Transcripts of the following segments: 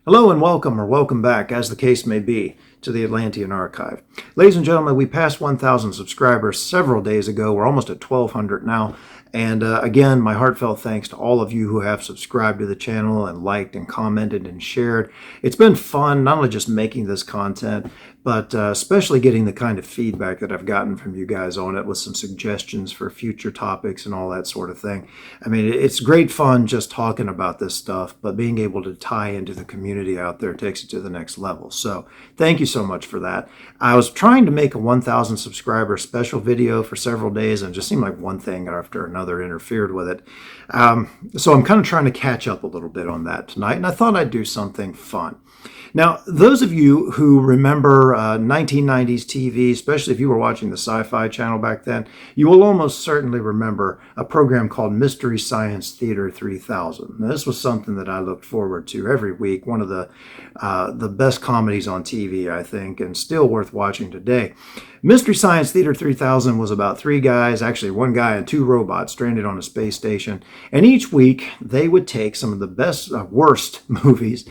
Hello and welcome, or welcome back, as the case may be, to the Atlantean Archive. Ladies and gentlemen, we passed 1,000 subscribers several days ago. We're almost at 1,200 now. And again, my heartfelt thanks to all of you who have subscribed to the channel and liked and commented and shared. It's been fun, not only just making this content, but especially getting the kind of feedback that I've gotten from you guys on it with some suggestions for future topics and all that sort of thing. I mean, it's great fun just talking about this stuff, but being able to tie into the community out there takes it to the next level. So thank you so much for that. I was trying to make a 1,000 subscriber special video for several days, and it just seemed like one thing after another interfered with it. So I'm kind of trying to catch up a little bit on that tonight, and I thought I'd do something fun. Now, those of you who remember 1990s TV, especially if you were watching the Sci-Fi Channel back then, you will almost certainly remember a program called Mystery Science Theater 3000. Now, this was something that I looked forward to every week, one of the best comedies on TV, I think, and still worth watching today. Mystery Science Theater 3000 was about three guys, actually one guy and two robots, stranded on a space station. And each week, they would take some of the worst movies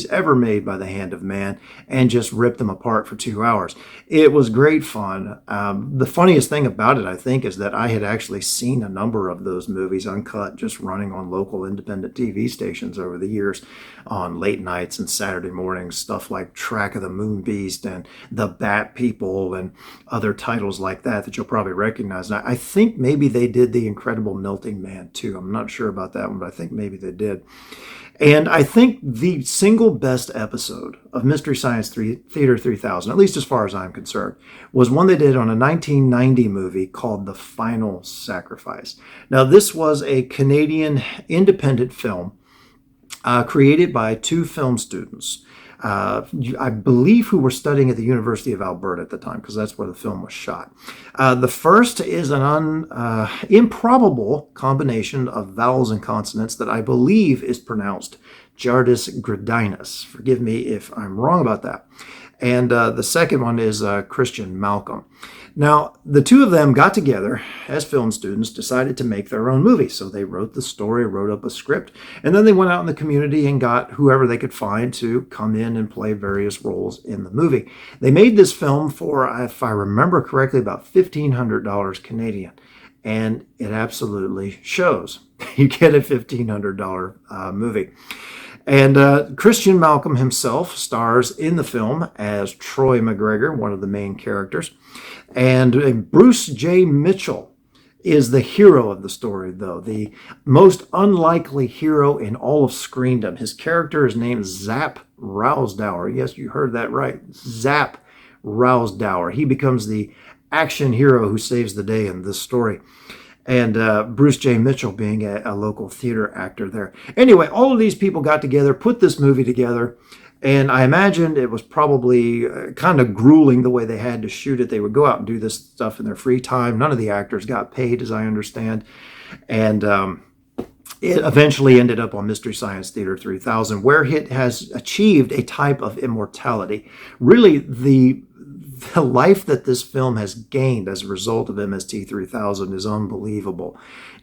ever made by the hand of man and just rip them apart for 2 hours. It was great fun. The funniest thing about it, I think, is that I had actually seen a number of those movies uncut, just running on local independent TV stations over the years on late nights and Saturday mornings, stuff like Track of the Moon Beast and The Bat People and other titles like that you'll probably recognize. And I think maybe they did The Incredible Melting Man too. I'm not sure about that one, but I think maybe they did. And I think the single best episode of Mystery Science Theater 3000, at least as far as I'm concerned, was one they did on a 1990 movie called The Final Sacrifice. Now, this was a Canadian independent film created by two film students, I believe, who were studying at the University of Alberta at the time, because that's where the film was shot. The first is an improbable combination of vowels and consonants that I believe is pronounced Jardis Gradinus. Forgive me if I'm wrong about that. And the second one is Christian Malcolm. Now, the two of them got together as film students, decided to make their own movie. So they wrote the story, wrote up a script, and then they went out in the community and got whoever they could find to come in and play various roles in the movie. They made this film for, if I remember correctly, about $1,500 Canadian. And it absolutely shows. You get a $1,500 movie. And Christian Malcolm himself stars in the film as Troy McGregor, one of the main characters. And Bruce J. Mitchell is the hero of the story, though. The most unlikely hero in all of screendom. His character is named Zap Rousdower. Yes, you heard that right. Zap Rousdower. He becomes the action hero who saves the day in this story. And Bruce J. Mitchell being a local theater actor there. Anyway, all of these people got together, put this movie together, and I imagined it was probably kind of grueling the way they had to shoot it. They would go out and do this stuff in their free time. None of the actors got paid, as I understand. And it eventually ended up on Mystery Science Theater 3000, where it has achieved a type of immortality. Really, the life that this film has gained as a result of MST 3000 is unbelievable.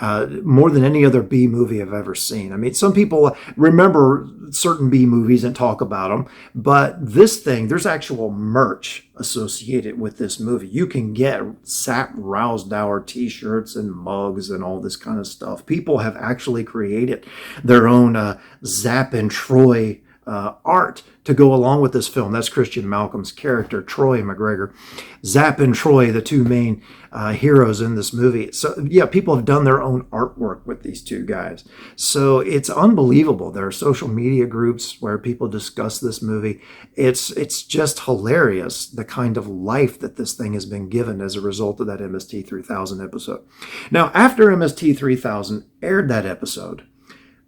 More than any other B movie I've ever seen. I mean, some people remember certain B movies and talk about them, but this thing, there's actual merch associated with this movie. You can get Zap Rousdower t-shirts and mugs and all this kind of stuff. People have actually created their own Zap and Troy art to go along with this film. That's Christian Malcolm's character, Troy McGregor. Zap and Troy, the two main heroes in this movie. So yeah, people have done their own artwork with these two guys. So it's unbelievable. There are social media groups where people discuss this movie. It's just hilarious, the kind of life that this thing has been given as a result of that MST 3000 episode. Now, after MST 3000 aired that episode,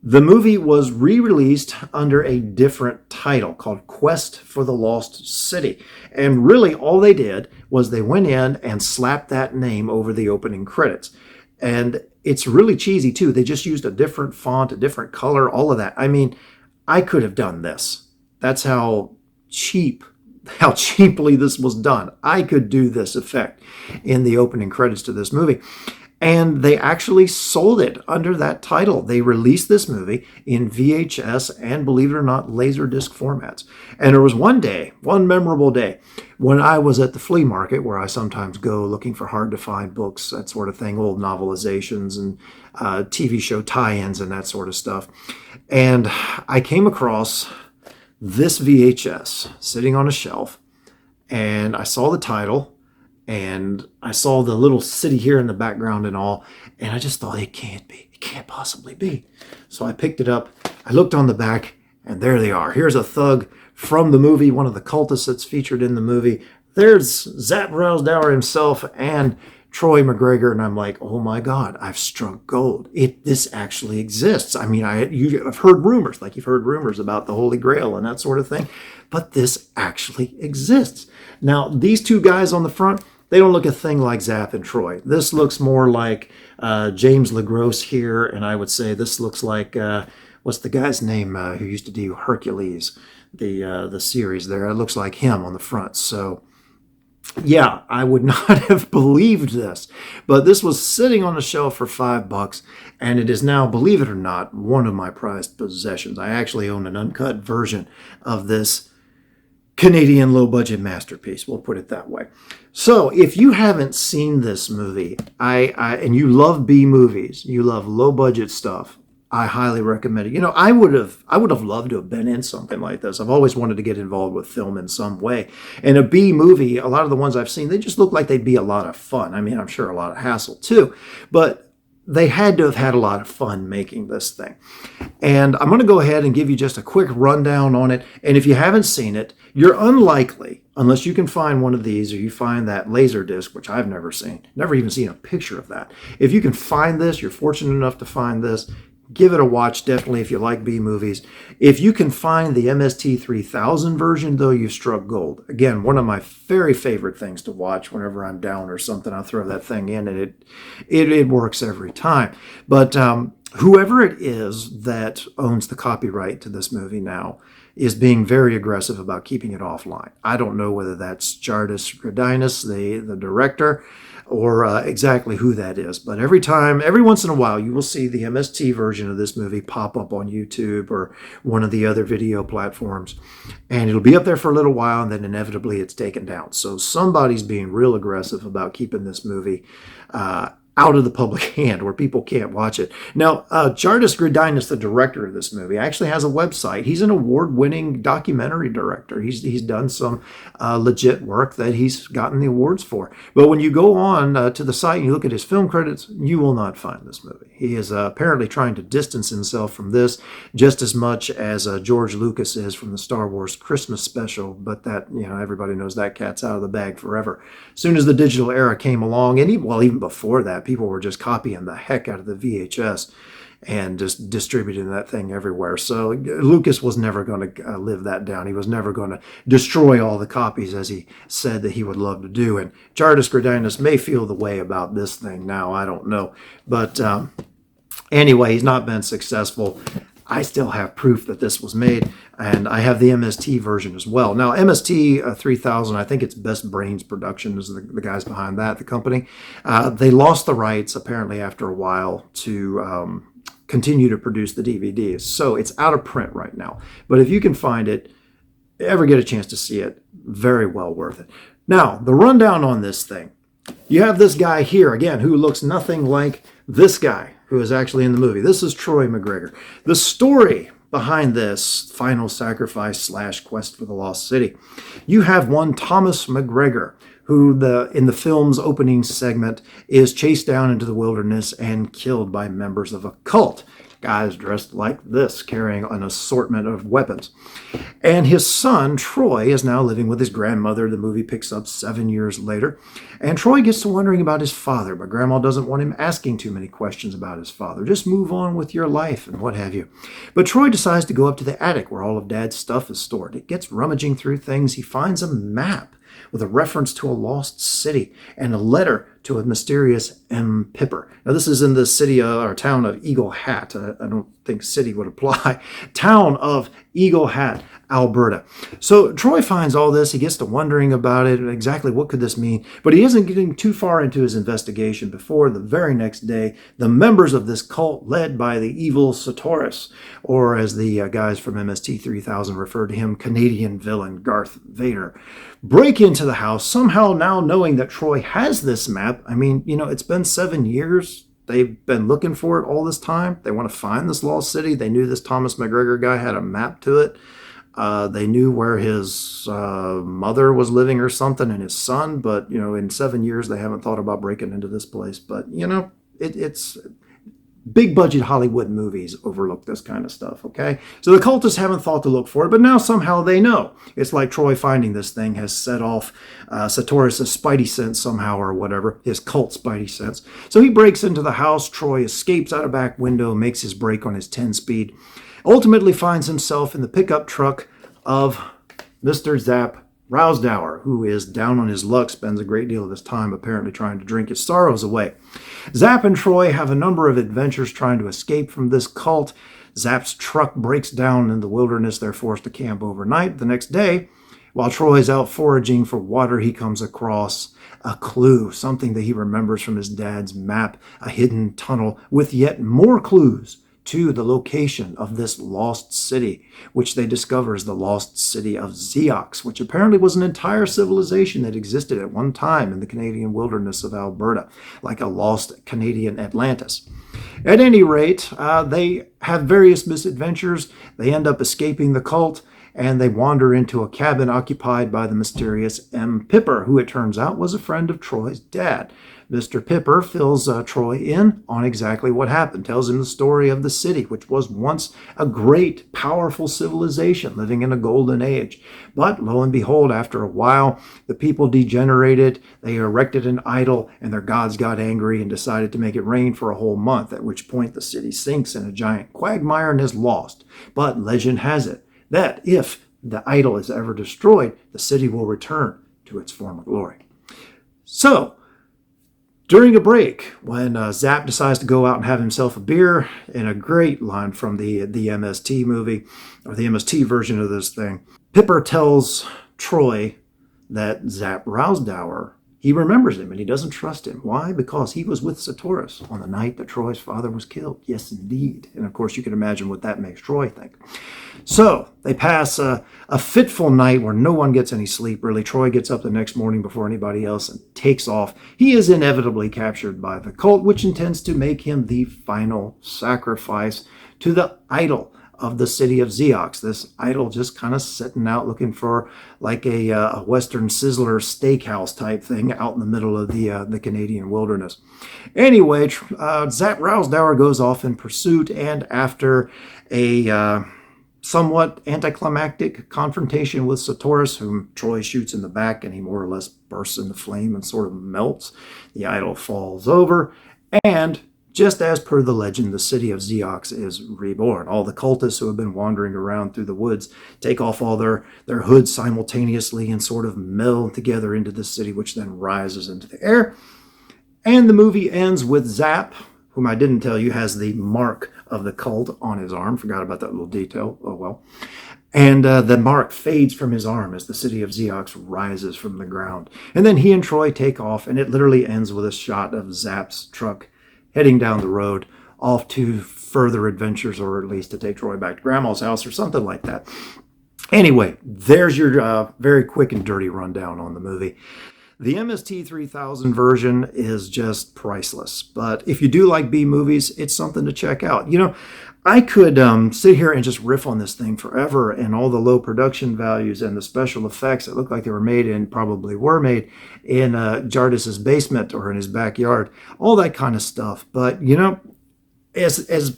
the movie was re-released under a different title called Quest for the Lost City. And really all they did was they went in and slapped that name over the opening credits. And it's really cheesy too. They just used a different font, a different color, all of that. I mean, I could have done this. That's how cheaply this was done. I could do this effect in the opening credits to this movie. And they actually sold it under that title. They released this movie in VHS and, believe it or not, Laserdisc formats. And there was one day, one memorable day, when I was at the flea market, where I sometimes go looking for hard-to-find books, that sort of thing, old novelizations and TV show tie-ins and that sort of stuff. And I came across this VHS sitting on a shelf, and I saw the title, and I saw the little city here in the background and all, and I just thought, it can't be. It can't possibly be. So I picked it up, I looked on the back, and there they are. Here's a thug from the movie, one of the cultists that's featured in the movie. There's Zap Rousdower himself and Troy McGregor, and I'm like, oh my God, I've struck gold. This actually exists. I mean, I've heard rumors, like you've heard rumors about the Holy Grail and that sort of thing, but this actually exists. Now, these two guys on the front, they don't look a thing like Zap and Troy. This looks more like James LaGrosse here, and I would say this looks like, what's the guy's name who used to do Hercules, the series there? It looks like him on the front. So, yeah, I would not have believed this, but this was sitting on the shelf for $5, and it is now, believe it or not, one of my prized possessions. I actually own an uncut version of this Canadian low-budget masterpiece. We'll put it that way. So if you haven't seen this movie, and you love B movies, you love low-budget stuff, I highly recommend it. You know, I would have loved to have been in something like this. I've always wanted to get involved with film in some way. And a B movie, a lot of the ones I've seen, they just look like they'd be a lot of fun. I mean, I'm sure a lot of hassle too, but they had to have had a lot of fun making this thing. And I'm going to go ahead and give you just a quick rundown on it. And if you haven't seen it, you're unlikely, unless you can find one of these or you find that Laserdisc, which I've never seen, never even seen a picture of that. If you can find this, you're fortunate enough to find this, give it a watch, definitely, if you like B movies. If you can find the MST3000 version, though, you've struck gold. Again, one of my very favorite things to watch whenever I'm down or something. I'll throw that thing in, and it works every time. But whoever it is that owns the copyright to this movie now is being very aggressive about keeping it offline. I don't know whether that's Jardis Gradinus, the director, or exactly who that is. But every once in a while, you will see the MST version of this movie pop up on YouTube or one of the other video platforms. And it'll be up there for a little while, and then inevitably it's taken down. So somebody's being real aggressive about keeping this movie out of the public hand where people can't watch it. Now, Jardis Gradinus, the director of this movie, actually has a website. He's an award-winning documentary director. He's done some legit work that he's gotten the awards for. But when you go on to the site and you look at his film credits, you will not find this movie. He is apparently trying to distance himself from this just as much as George Lucas is from the Star Wars Christmas special, but that, everybody knows that cat's out of the bag forever. As soon as the digital era came along, and even before that, people were just copying the heck out of the VHS and just distributing that thing everywhere. So Lucas was never going to live that down. He was never going to destroy all the copies as he said that he would love to do. And Jardis Gradinus may feel the way about this thing now. I don't know. But anyway, he's not been successful. I still have proof that this was made, and I have the MST version as well. Now, MST 3000, I think it's Best Brains Production is the guys behind that, the company. They lost the rights, apparently, after a while to continue to produce the DVDs. So it's out of print right now. But if you can find it, ever get a chance to see it, very well worth it. Now, the rundown on this thing. You have this guy here, again, who looks nothing like this guy who is actually in the movie. This is Troy McGregor. The story behind this final sacrifice / quest for the lost city. You have one Thomas McGregor, who in the film's opening segment is chased down into the wilderness and killed by members of a cult. Guys dressed like this, carrying an assortment of weapons. And his son, Troy, is now living with his grandmother. The movie picks up 7 years later. And Troy gets to wondering about his father, but Grandma doesn't want him asking too many questions about his father. Just move on with your life and what have you. But Troy decides to go up to the attic where all of Dad's stuff is stored. It gets rummaging through things. He finds a map with a reference to a lost city and a letter to a mysterious M. Pipper. Now, this is in the city or town of Eagle Hat. I don't think city would apply. Town of Eagle Hat, Alberta. So Troy finds all this. He gets to wondering about it. Exactly what could this mean? But he isn't getting too far into his investigation before the very next day, the members of this cult led by the evil Sartorius, or as the guys from MST3000 referred to him, Canadian villain Darth Vader, break into the house, somehow now knowing that Troy has this map. I mean, it's been 7 years. They've been looking for it all this time. They want to find this lost city. They knew this Thomas McGregor guy had a map to it. They knew where his mother was living or something and his son. But, in 7 years, they haven't thought about breaking into this place. But, it's big budget Hollywood movies overlook this kind of stuff, okay? So the cultists haven't thought to look for it, but now somehow they know. It's like Troy finding this thing has set off Sartorius' spidey sense somehow or whatever, his cult spidey sense. So he breaks into the house. Troy escapes out a back window, makes his break on his 10-speed, ultimately finds himself in the pickup truck of Mr. Zap Rousdower, who is down on his luck, spends a great deal of his time apparently trying to drink his sorrows away. Zap and Troy have a number of adventures trying to escape from this cult. Zap's truck breaks down in the wilderness. They're forced to camp overnight. The next day, while Troy's out foraging for water, he comes across a clue, something that he remembers from his dad's map, a hidden tunnel with yet more clues to the location of this lost city, which they discover is the lost city of Zeox, which apparently was an entire civilization that existed at one time in the Canadian wilderness of Alberta, like a lost Canadian Atlantis. At any rate, they have various misadventures. They end up escaping the cult, and they wander into a cabin occupied by the mysterious M. Pipper, who it turns out was a friend of Troy's dad. Mr. Pipper fills Troy in on exactly what happened, tells him the story of the city, which was once a great, powerful civilization living in a golden age. But lo and behold, after a while, the people degenerated, they erected an idol, and their gods got angry and decided to make it rain for a whole month, at which point the city sinks in a giant quagmire and is lost. But legend has it that if the idol is ever destroyed, the city will return to its former glory. So, during a break, when Zap decides to go out and have himself a beer, in a great line from the MST movie, or the MST version of this thing, Pipper tells Troy that Zap Rousdower, he remembers him and he doesn't trust him. Why? Because he was with Sartorius on the night that Troy's father was killed. Yes, indeed. And of course, you can imagine what that makes Troy think. So they pass a fitful night where no one gets any sleep, really. Troy gets up the next morning before anybody else and takes off. He is inevitably captured by the cult, which intends to make him the final sacrifice to the idol of the city of Zeox. This idol just kind of sitting out looking for like a Western Sizzler steakhouse type thing out in the middle of the Canadian wilderness. Anyway, Zap Rousdower goes off in pursuit, and after a somewhat anticlimactic confrontation with Sartorius, whom Troy shoots in the back, and he more or less bursts into flame and sort of melts, the idol falls over, and just as per the legend, the city of Zeox is reborn. All the cultists who have been wandering around through the woods take off all their hoods simultaneously and sort of meld together into the city, which then rises into the air. And the movie ends with Zap, whom I didn't tell you has the mark of the cult on his arm. Forgot about that little detail. Oh well. And the mark fades from his arm as the city of Zeox rises from the ground. And then he and Troy take off, and it literally ends with a shot of Zap's truck heading down the road off to further adventures, or at least to take Troy back to Grandma's house or something like that. Anyway, there's your very quick and dirty rundown on the movie. The MST3000 version is just priceless. But if you do like B movies, it's something to check out. I could sit here and just riff on this thing forever, and all the low production values and the special effects that look like they were made and probably were made in Jardis's basement or in his backyard, all that kind of stuff. But, as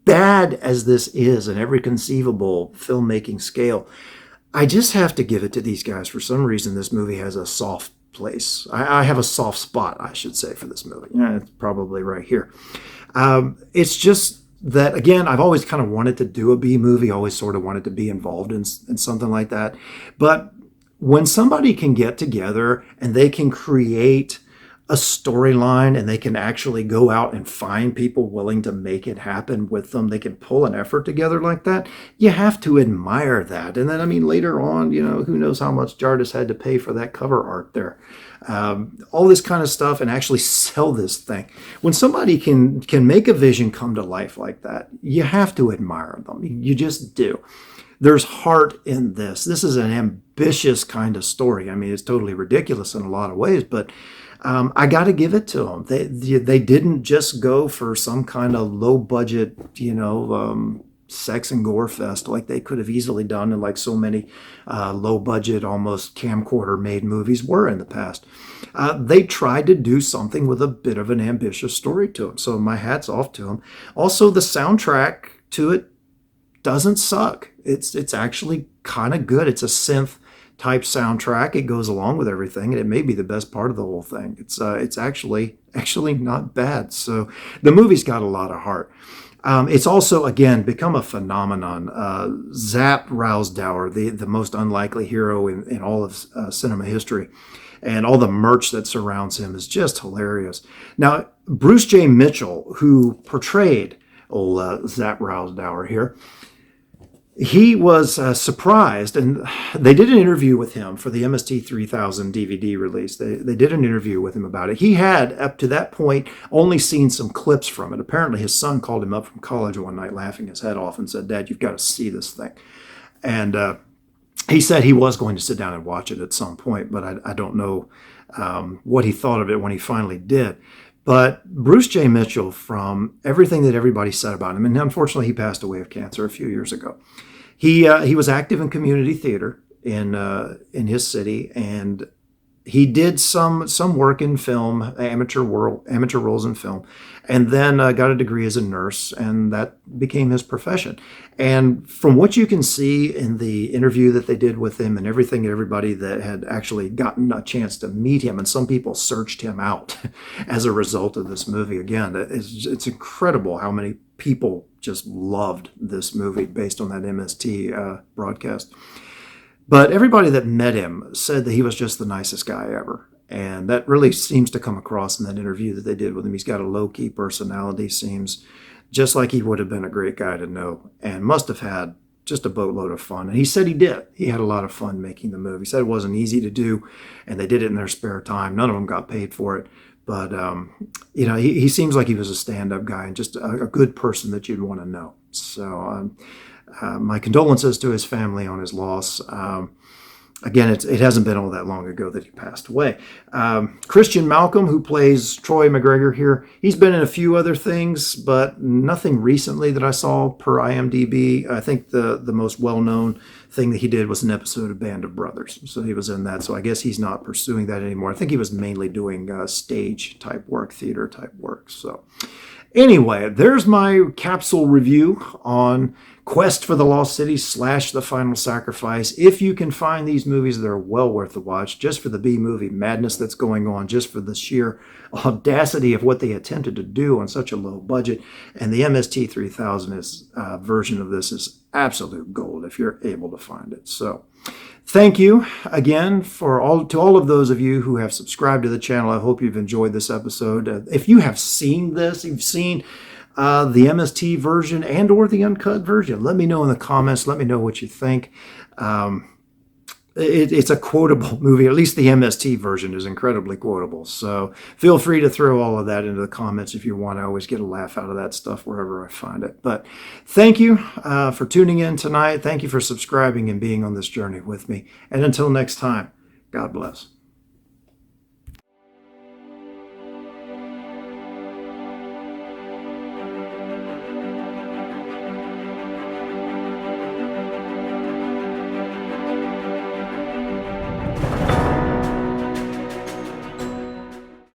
bad as this is in every conceivable filmmaking scale, I just have to give it to these guys. For some reason, this movie has a soft place. I have a soft spot, I should say, for this movie. Yeah, it's probably right here. It's just that, again, I've always kind of wanted to do a B movie, always sort of wanted to be involved in something like that. But when somebody can get together and they can create a storyline and they can actually go out and find people willing to make it happen with them, they can pull an effort together like that, you have to admire that. And then, I mean, later on, who knows how much Jardis had to pay for that cover art there. All this kind of stuff, and actually sell this thing. When somebody can make a vision come to life like that, you have to admire them. You just do. There's heart in this. This is an ambitious kind of story. I mean, it's totally ridiculous in a lot of ways, but I got to give it to them. They didn't just go for some kind of low budget, sex and gore fest like they could have easily done, and like so many low budget, almost camcorder made movies were in the past. They tried to do something with a bit of an ambitious story to them. So my hat's off to them. Also, the soundtrack to it doesn't suck. It's actually kind of good. It's a synth type soundtrack. It goes along with everything, and it may be the best part of the whole thing. It's actually not bad. So the movie's got a lot of heart. It's also, again, become a phenomenon. Zap Rousdower, the most unlikely hero in all of cinema history, and all the merch that surrounds him is just hilarious. Now, Bruce J. Mitchell, who portrayed old Zap Rousdower here, he was surprised, and they did an interview with him for the MST3000 DVD release. They did an interview with him about it. He had, up to that point, only seen some clips from it. Apparently, his son called him up from college one night laughing his head off and said, "Dad, you've got to see this thing." And he said he was going to sit down and watch it at some point, but I don't know what he thought of it when he finally did. But Bruce J. Mitchell, from everything that everybody said about him, and unfortunately he passed away of cancer a few years ago. He was active in community theater in his city, and he did some work in film, amateur roles in film, and then got a degree as a nurse, and that became his profession. And from what you can see in the interview that they did with him and everything, everybody that had actually gotten a chance to meet him, and some people searched him out as a result of this movie. Again, it's incredible how many people just loved this movie based on that MST broadcast. But everybody that met him said that he was just the nicest guy ever. And that really seems to come across in that interview that they did with him. He's got a low-key personality, seems just like he would have been a great guy to know, and must have had just a boatload of fun. And he said he did. He had a lot of fun making the movie. He said it wasn't easy to do, and they did it in their spare time. None of them got paid for it. But, he seems like he was a stand-up guy and just a good person that you'd want to know. So my condolences to his family on his loss. Again, it hasn't been all that long ago that he passed away. Christian Malcolm, who plays Troy McGregor here, he's been in a few other things, but nothing recently that I saw per IMDb. I think the most well-known thing that he did was an episode of Band of Brothers. So he was in that. So I guess he's not pursuing that anymore. I think he was mainly doing stage type work, theater type work. So anyway, there's my capsule review on Quest for the Lost City / The Final Sacrifice. If you can find these movies, they're well worth the watch, just for the B-movie madness that's going on, just for the sheer audacity of what they attempted to do on such a low budget. And the MST3000 version of this is absolute gold if you're able to find it. So thank you again to all of those of you who have subscribed to the channel. I hope you've enjoyed this episode. If you have seen this, you've seen the MST version and or the uncut version, let me know in the comments. Let me know what you think. It's a quotable movie. At least the MST version is incredibly quotable. So feel free to throw all of that into the comments if you want. I always get a laugh out of that stuff wherever I find it. But thank you for tuning in tonight. Thank you for subscribing and being on this journey with me. And until next time, God bless.